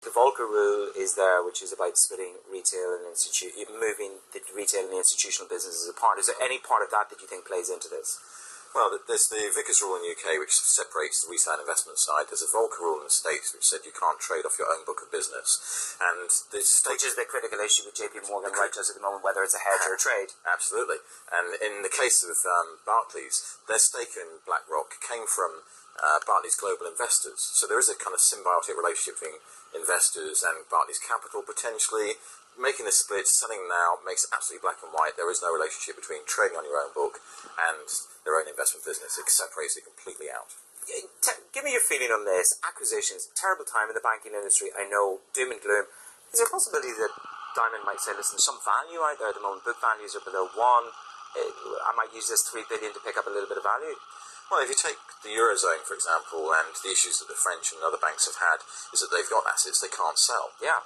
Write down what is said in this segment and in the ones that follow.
the Volcker rule is there, which is about splitting retail and moving the retail and the institutional businesses apart. Is there any part of that that you think plays into this? Well, there's the Vickers rule in the UK, which separates the retail and investment side. There's a Volcker rule in the States, which said you can't trade off your own book of business. And the Which is the critical issue with JP Morgan right to us at the moment, whether it's a hedge or a trade. Absolutely. And in the case of Barclays, their stake in BlackRock came from Barclays Global Investors. So there is a kind of symbiotic relationship between investors and Barclays Capital potentially. Making this split, selling now, makes it absolutely black and white. There is no relationship between trading on your own book and their own investment business. It separates it completely out. Give me your feeling on this. Acquisitions, terrible time in the banking industry. I know, doom and gloom. Is there a possibility that Diamond might say, listen, there's some value out there at the moment. Book values are below 1. I might use this $3 billion to pick up a little bit of value. Well, if you take the Eurozone, for example, and the issues that the French and other banks have had, is that they've got assets they can't sell. Yeah.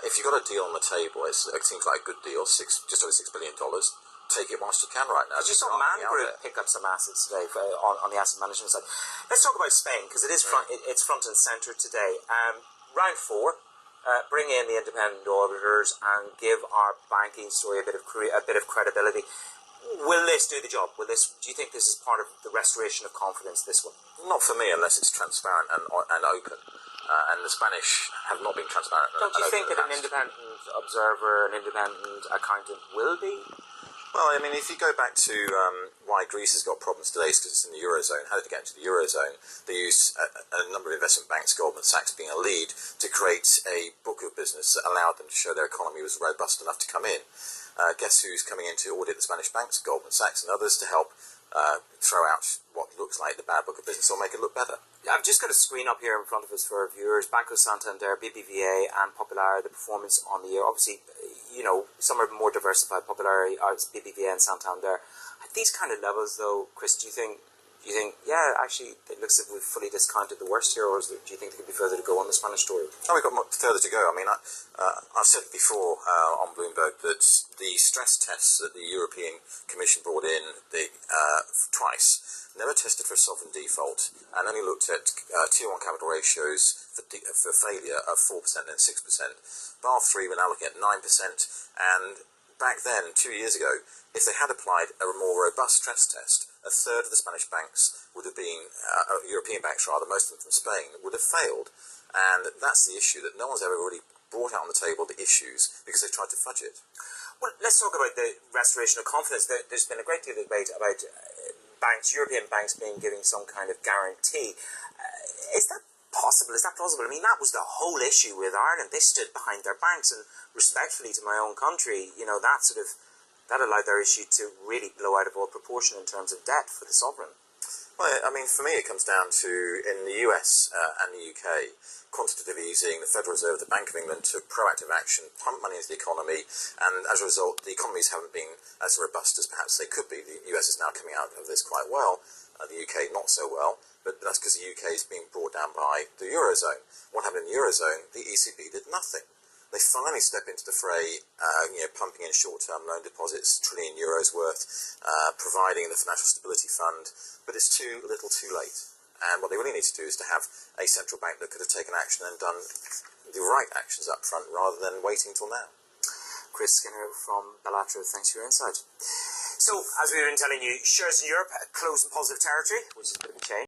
If you've got a deal on the table, it seems like a good deal, just over $6 billion, take it whilst you can right now. You saw Man Group pick up some assets today on the asset management side. Let's talk about Spain, because it is it's front and centre today. Round 4, bring in the independent auditors and give our banking story a bit of credibility. Will this do the job? Do you think this is part of the restoration of confidence, this one? Not for me, unless it's transparent and open. And the Spanish have not been transparent. Don't you think that an independent observer, an independent accountant will be? Well, I mean, if you go back to why Greece has got problems today, it's because it's in the Eurozone. How did it get into the Eurozone? They used a number of investment banks, Goldman Sachs being a lead, to create a book of business that allowed them to show their economy was robust enough to come in. Guess who's coming in to audit the Spanish banks? Goldman Sachs and others to help throw out what looks like the bad book of business or make it look better. I've just got a screen up here in front of us for our viewers. Banco Santander, BBVA and Popular, the performance on the year. Obviously, you know, some are more diversified. Popular, BBVA and Santander. At these kind of levels, though, Chris, do you think, yeah, actually, it looks as if we've fully discounted the worst here, or do you think there could be further to go on the Spanish story? Oh, we've got much further to go. I mean, I've said before on Bloomberg that the stress tests that the European Commission brought in twice never tested for sovereign default and only looked at Tier 1 capital ratios for failure of 4% and 6%. Basel III were now looking at 9%, and back then, 2 years ago, if they had applied a more robust stress test, a third of the Spanish banks would have been, European banks rather, most of them from Spain, would have failed. And that's the issue, that no one's ever really brought out on the table the issues because they've tried to fudge it. Well, let's talk about the restoration of confidence. There's been a great deal of debate about banks, European banks giving some kind of guarantee. Is that possible? Is that plausible? I mean, that was the whole issue with Ireland. They stood behind their banks, and respectfully to my own country, you know, that allowed their issue to really blow out of all proportion in terms of debt for the sovereign. Well, I mean, for me, it comes down to, in the US and the UK, quantitative easing, the Federal Reserve, the Bank of England took proactive action, pumped money into the economy, and as a result, the economies haven't been as robust as perhaps they could be. The US is now coming out of this quite well, the UK not so well, but that's because the UK is being brought down by the Eurozone. What happened in the Eurozone? The ECB did nothing. They finally step into the fray, pumping in short-term loan deposits, €1 trillion worth, providing the Financial Stability Fund, but it's too little too late. And what they really need to do is to have a central bank that could have taken action and done the right actions up front rather than waiting till now. Chris Skinner from Bellatra, thanks for your insight. So, as we were telling you, shares in Europe close in positive territory, which is a bit of a change.